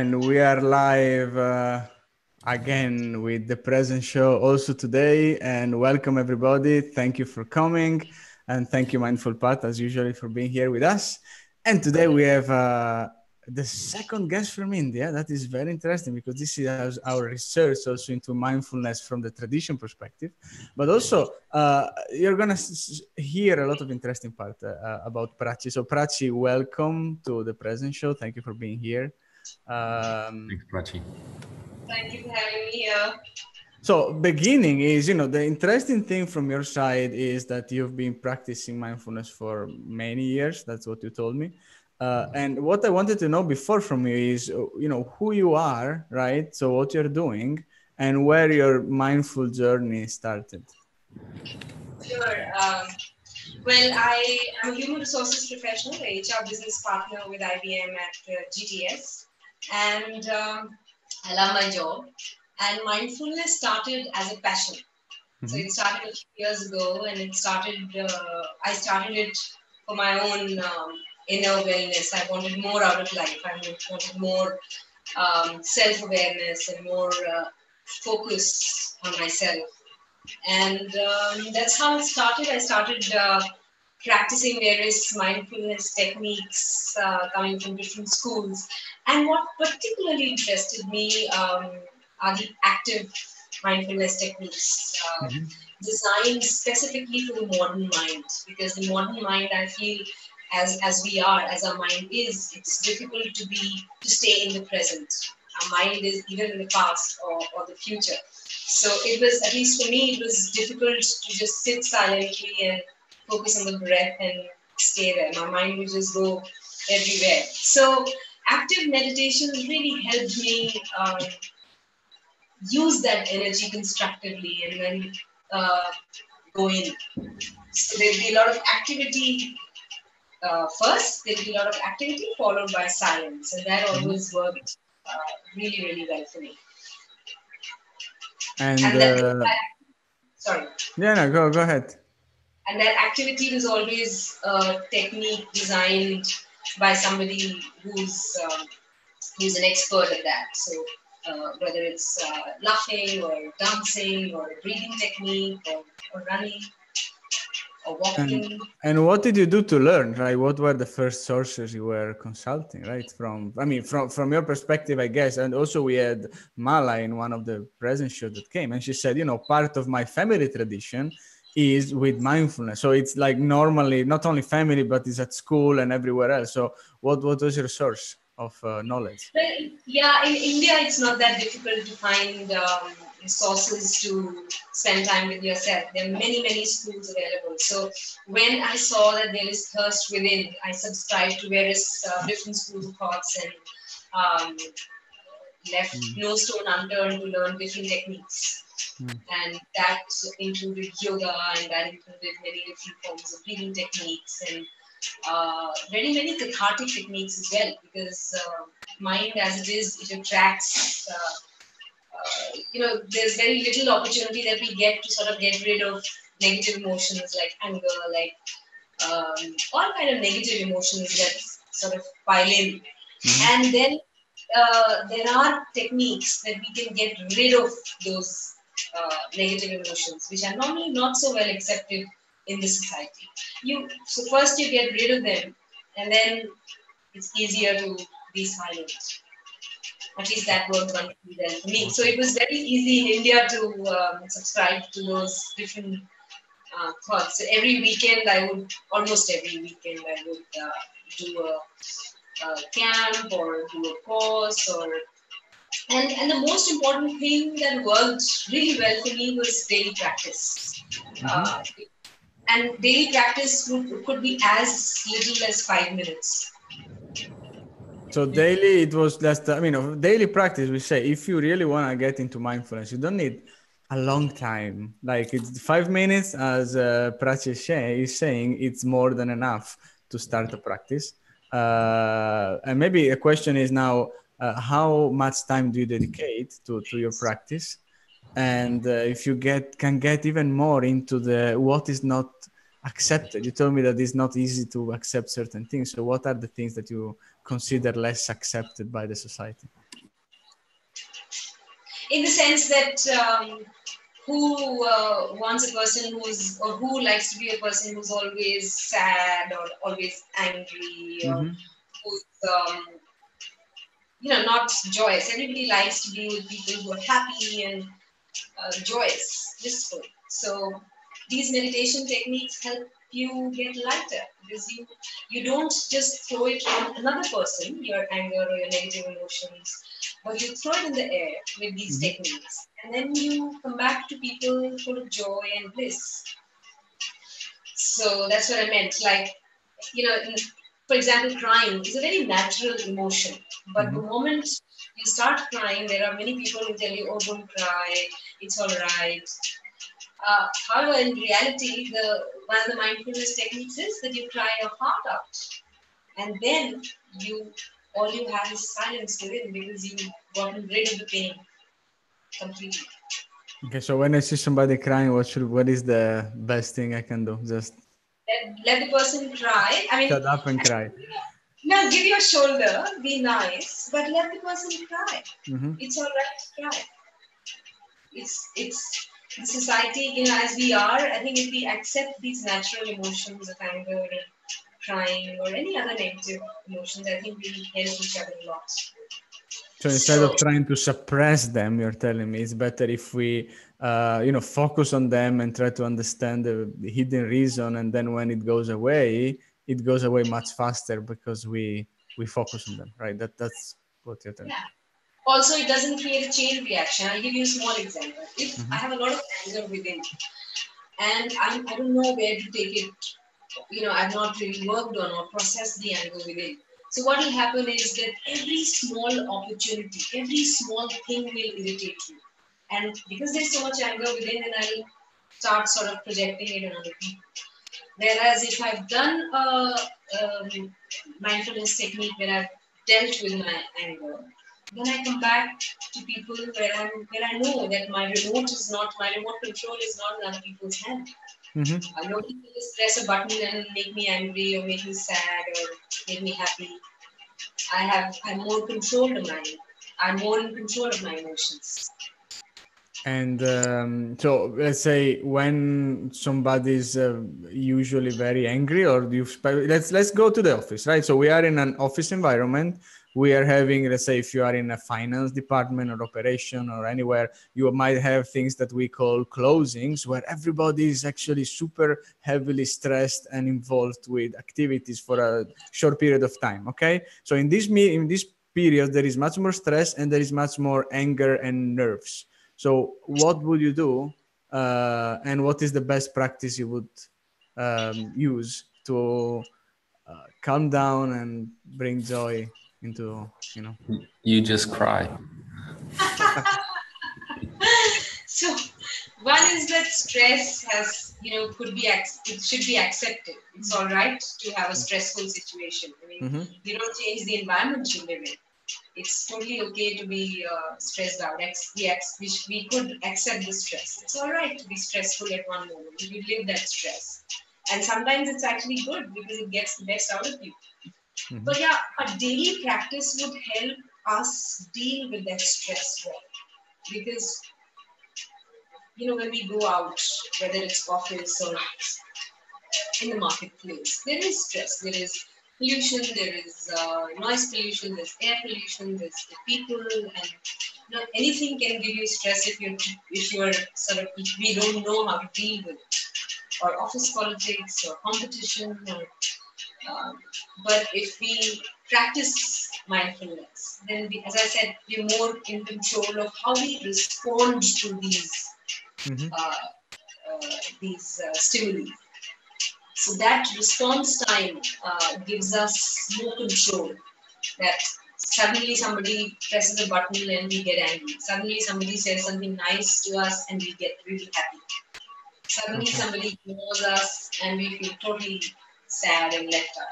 And we are live again with the present show also today. And welcome everybody. Thank you for coming. And thank you, Mindful Pat, as usual, for being here with us. And today we have the second guest from India. That is very interesting because this is our research also into mindfulness from the tradition perspective. But also, you're going to hear a lot of interesting part about Prachi. So Prachi, welcome to the present show. Thank you for being here. Thanks, Prachi. Thank you for having me here. So beginning is, the interesting thing from your side is that you've been practicing mindfulness for many years. That's what you told me. And what I wanted to know before from you is, who you are, right? So what you're doing and where your mindful journey started. Sure. Well, I am a human resources professional, a HR business partner with IBM at GTS. And I love my job. And mindfulness started as a passion. Mm-hmm. So it started a few years ago, and I started it for my own inner wellness. I wanted more out of life. I wanted more self-awareness and more focus on myself. And that's how it started. I started practicing various mindfulness techniques coming from different schools. And what particularly interested me are the active mindfulness techniques designed specifically for the modern mind. Because the modern mind, I feel, as our mind is, it's difficult to stay in the present. Our mind is either in the past or the future. So it was, at least for me, it was difficult to just sit silently and focus on the breath and stay there. My mind would just go everywhere. So active meditation really helped me use that energy constructively and then go in. So there'd be a lot of activity first, there'd be a lot of activity followed by silence. And that always worked really, really well for me. And sorry. Yeah, no, go ahead. And that activity was always a technique designed by somebody who's an expert at that. So whether it's laughing or dancing or a breathing technique or running or walking. And what did you do to learn, right? What were the first sources you were consulting, right? From your perspective, I guess. And also we had Mala in one of the present shows that came, and she said, part of my family tradition is with mindfulness. So it's like normally not only family, but it's at school and everywhere else. So what was your source of knowledge? Well, yeah, in India, it's not that difficult to find resources to spend time with yourself. There are many, many schools available. So when I saw that there is thirst within, I subscribed to various different schools of thoughts and left no stone unturned to learn different techniques. And that included yoga, and that included many different forms of breathing techniques and very many cathartic techniques as well, because mind as it is, it attracts, there's very little opportunity that we get to sort of get rid of negative emotions like anger, like all kind of negative emotions that sort of pile in. And then there are techniques that we can get rid of those negative emotions, which are normally not so well accepted in this society. So first you get rid of them, and then it's easier to be silent. At least that worked wonderfully well for me. So it was very easy in India to subscribe to those different thoughts. So almost every weekend, I would do a camp or do a course and the most important thing that worked really well for me was daily practice. And daily practice could be as little as 5 minutes. So daily, it was just, daily practice, we say, if you really want to get into mindfulness, you don't need a long time. Like it's 5 minutes, as Prachi is saying, it's more than enough to start a practice. And maybe a question is now, how much time do you dedicate to your practice? And if you can get even more into what is not accepted. You told me that it's not easy to accept certain things. So what are the things that you consider less accepted by the society? in the sense that who wants a person or who likes to be a person who's always sad or always angry or who's not joyous. Everybody likes to be with people who are happy and joyous, blissful. So these meditation techniques help you get lighter because you don't just throw it on another person, your anger or your negative emotions, but you throw it in the air with these techniques, and then you come back to people full of joy and bliss. So that's what I meant. Like, for example, crying is a very natural emotion, but the moment you start crying, there are many people who tell you, "Oh, don't cry, it's all right." However, in reality, one of the mindfulness techniques is that you cry your heart out, and then all you have is silence within because you've gotten rid of the pain completely. Okay, so when I see somebody crying, what is the best thing I can do? Just let the person cry. I mean, shut up and cry. Now give your shoulder, be nice, but let the person cry. It's all right to cry. It's the society, as we are. I think if we accept these natural emotions of anger and crying or any other negative emotions, I think we help each other a lot. So instead of trying to suppress them, you're telling me it's better if we, focus on them and try to understand the hidden reason, and then when it goes away much faster because we focus on them, right? That's what you're telling me. Yeah. Also, it doesn't create a chain reaction. I'll give you a small example. If I have a lot of anger within, and I don't know where to take it, I've not really worked on or processed the anger within. So what will happen is that every small opportunity, every small thing will irritate you. And because there's so much anger within, then I'll start sort of projecting it on other people. Whereas if I've done a mindfulness technique where I've dealt with my anger, then I come back to people where I know that my remote control is not in other people's hand. Nobody can just press a button and make me angry or make me sad or make me happy. I'm more I'm more in control of my emotions. And so let's say when somebody's usually very angry, or let's go to the office, right? So we are in an office environment. We are having, let's say, if you are in a finance department or operation or anywhere, you might have things that we call closings, where everybody is actually super heavily stressed and involved with activities for a short period of time. Okay, so in this period, there is much more stress and there is much more anger and nerves. So what would you do, and what is the best practice you would use to calm down and bring joy into, You just cry. So one is that stress it should be accepted. It's all right to have a stressful situation. I mean, you don't change the environment you live in. It's totally okay to be stressed out. We could accept the stress. It's all right to be stressful at one moment. We live that stress. And sometimes it's actually good because it gets the best out of you. But yeah, a daily practice would help us deal with that stress well. Because, when we go out, whether it's office or in the marketplace, there is stress. There is pollution, there is noise pollution, there's air pollution, there's the people, and anything can give you stress if we don't know how to deal with it, or office politics, or competition, but if we practice mindfulness, then as I said, we're more in control of how we respond to these stimuli. So that response time gives us more control. That suddenly somebody presses a button and we get angry. Suddenly somebody says something nice to us and we get really happy. Suddenly somebody ignores us and we feel totally sad and left out.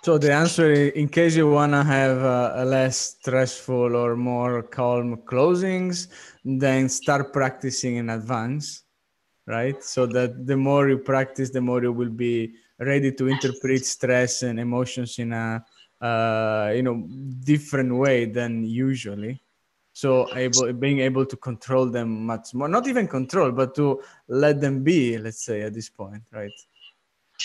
So the answer is, in case you want to have a less stressful or more calm closings, then start practicing in advance, right? So that the more you practice, the more you will be ready to interpret stress and emotions in a different way than usually. So being able to control them much more, not even control, but to let them be, let's say, at this point, right?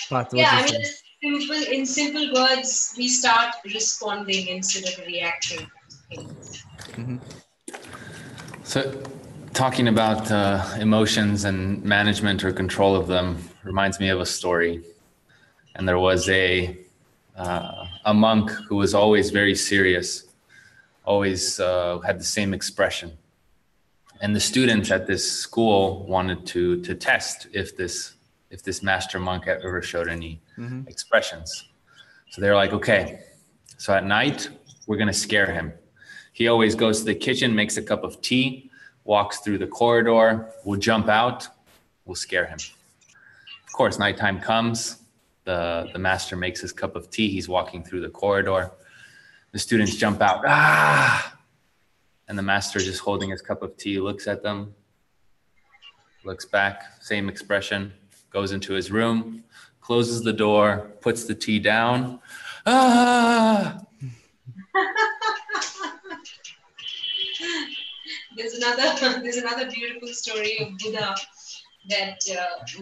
Pat, what Yeah, you I mean, say? in simple words, we start responding instead of reacting to things. Mm-hmm. So, talking about emotions and management or control of them reminds me of a story. And there was a monk who was always very serious, always had the same expression. And the students at this school wanted to test if this master monk ever showed any expressions. So they're like, okay, so at night we're gonna scare him. He always goes to the kitchen, makes a cup of tea, walks through the corridor, we'll jump out, we'll scare him. Of course, nighttime comes, the master makes his cup of tea, he's walking through the corridor. The students jump out, ah! And the master, just holding his cup of tea, looks at them, looks back, same expression, goes into his room, closes the door, puts the tea down. Ah! There's another beautiful story of Buddha that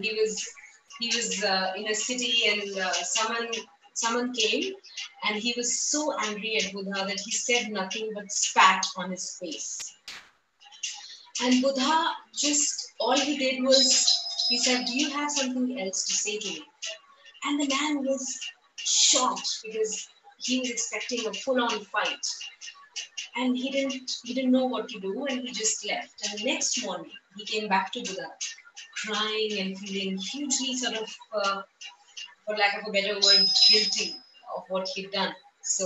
he was in a city and someone came and he was so angry at Buddha that he said nothing but spat on his face. And Buddha all he did was he said, "Do you have something else to say to me?" And the man was shocked because he was expecting a full-on fight. And he didn't know what to do, and he just left. And the next morning, he came back to Buddha, crying and feeling hugely sort of, for lack of a better word, guilty of what he'd done. So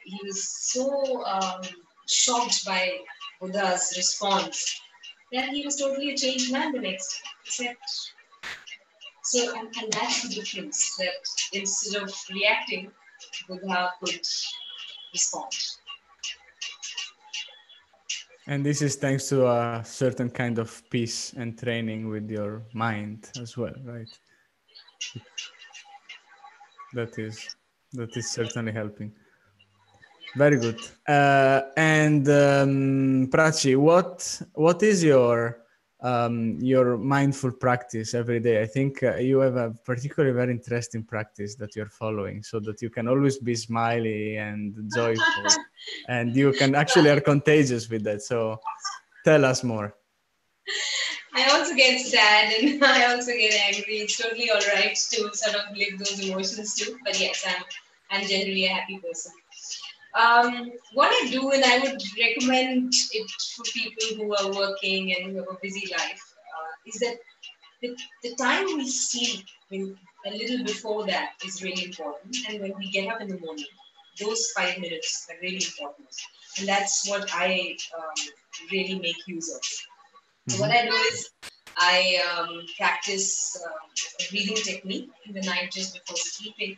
he was so shocked by Buddha's response that he was totally a changed man the next day. Except, and that's the difference, that instead of reacting, Buddha could respond. And this is thanks to a certain kind of peace and training with your mind as well, right? That is certainly helping. Very good. And Prachi, what is your mindful practice every day? I think you have a particularly very interesting practice that you're following, so that you can always be smiley and joyful, and you can actually are contagious with that. So tell us more. I also get sad and I also get angry. It's totally all right to sort of live those emotions too. But yes, I'm generally a happy person. What I do, and I would recommend it for people who are working and who have a busy life, is that the time we sleep, a little before that, is really important. And when we get up in the morning, those 5 minutes are really important. And that's what I really make use of. So what I do is I practice a breathing technique in the night just before sleeping.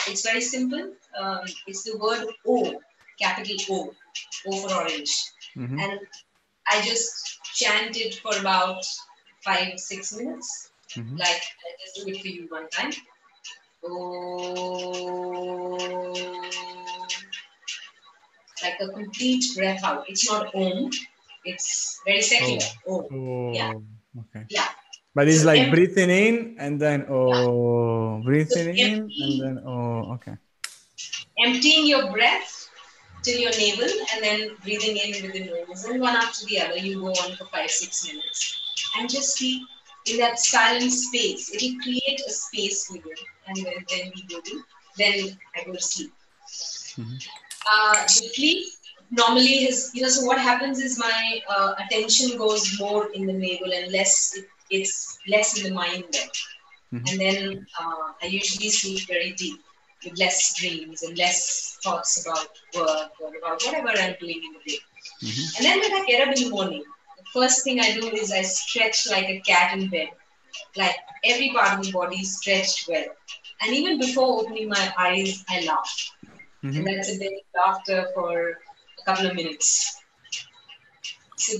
It's very simple. It's the word O, capital O, O for orange. And I just chant it for about 5-6 minutes. Like, I'll just do it for you one time. O, like a complete breath out. It's not Om. It's very secular. Oh. Yeah. Okay. Yeah. But it's so like breathing in and then breathing in and then okay. Emptying your breath till your navel and then breathing in with the nose, and one after the other. You go on for 5-6 minutes and just sleep in that silent space. It will create a space within, and then I go to sleep. The sleep normally is, so what happens is my attention goes more in the navel and it's less in the mind then. And then I usually sleep very deep with less dreams and less thoughts about work or about whatever I'm doing in the day. And then when I get up in the morning, the first thing I do is I stretch like a cat in bed. Like every part of the body is stretched well. And even before opening my eyes, I laugh. And that's a bit of laughter for a couple of minutes. So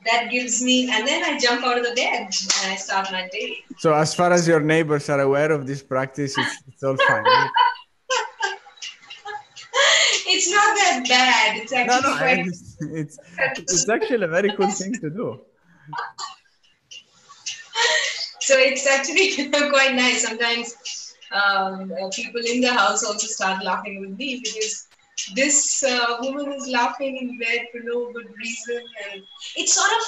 that gives me, and then I jump out of the bed and I start my day. So as far as your neighbors are aware of this practice, it's all fine. Right? It's not that that bad. It's actually No, I quite. understand. It's actually a very cool thing to do. So it's actually quite nice. Sometimes people in the house also start laughing with me because this woman is laughing in bed for no good reason, and it sort of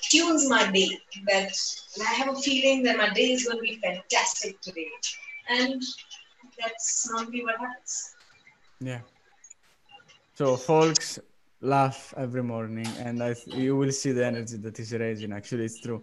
tunes my day. That I have a feeling that my day is going to be fantastic today, and that's normally what happens. Yeah. So folks laugh every morning, and you will see the energy that is raising. Actually, it's true.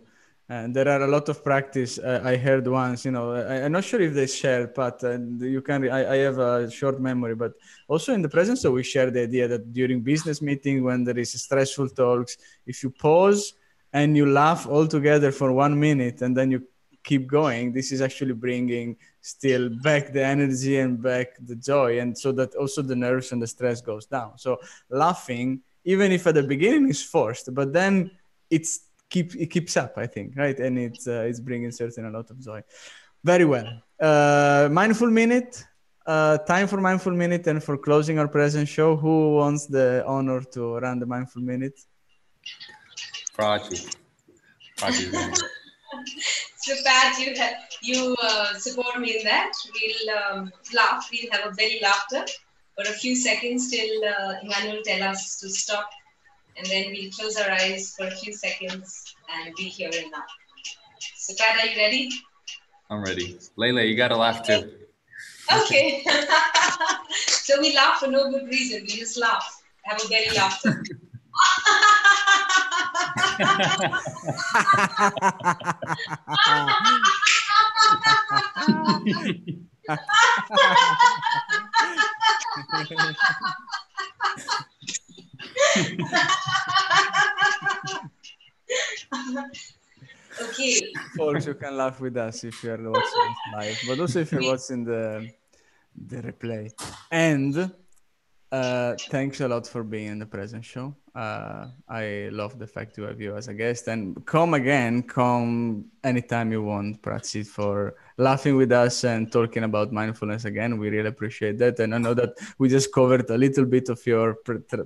And there are a lot of practice. I heard once, I'm not sure if they shared, but you can. I have a short memory, but also in the presence, so we share the idea that during business meeting, when there is stressful talks, if you pause and you laugh all together for 1 minute, and then you keep going, this is actually bringing still back the energy and back the joy, and so that also the nerves and the stress goes down. So laughing, even if at the beginning is forced, but then it keeps up, I think, right? And it's bringing certain a lot of joy. Very well. Mindful minute. Time for mindful minute, and for closing our present show, who wants the honor to run the mindful minute? Prachi. Prachi's gonna do it. So Pat, you support me in that. We'll laugh. We'll have a belly laughter for a few seconds till Emmanuel tell us to stop, and then we'll close our eyes for a few seconds and be here and now. So Pat, are you ready? I'm ready. Lele, you gotta laugh too. Okay. So we laugh for no good reason. We just laugh. Have a belly laughter. Okay. Folks, you can laugh with us if you are watching us live, but also if you're watching the replay. And thanks a lot for being in the present show. I love the fact to have you as a guest, and come again, come anytime you want, Prachi, for laughing with us and talking about mindfulness again. We really appreciate that. And I know that we just covered a little bit of your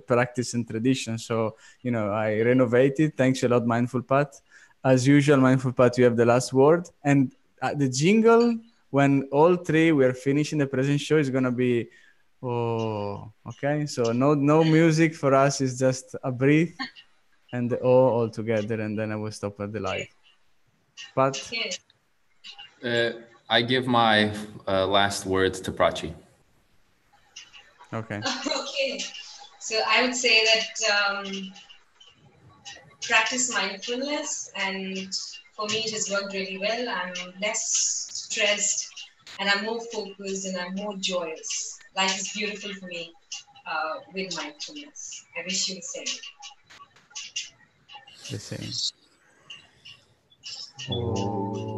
practice and tradition. So, I renovated. Thanks a lot, Mindful Pat. As usual, Mindful Pat, you have the last word. And the jingle, when all three we are finishing the present show, is going to be, oh, okay. So no music for us. Is just a breathe and the oh all together, and then I will stop at the live. But I give my last words to Prachi. okay. Okay. So I would say that practice mindfulness, and for me it has worked really well. I'm less stressed, and I'm more focused, and I'm more joyous. Life is beautiful for me with mindfulness. I wish you the same. The same. Oh.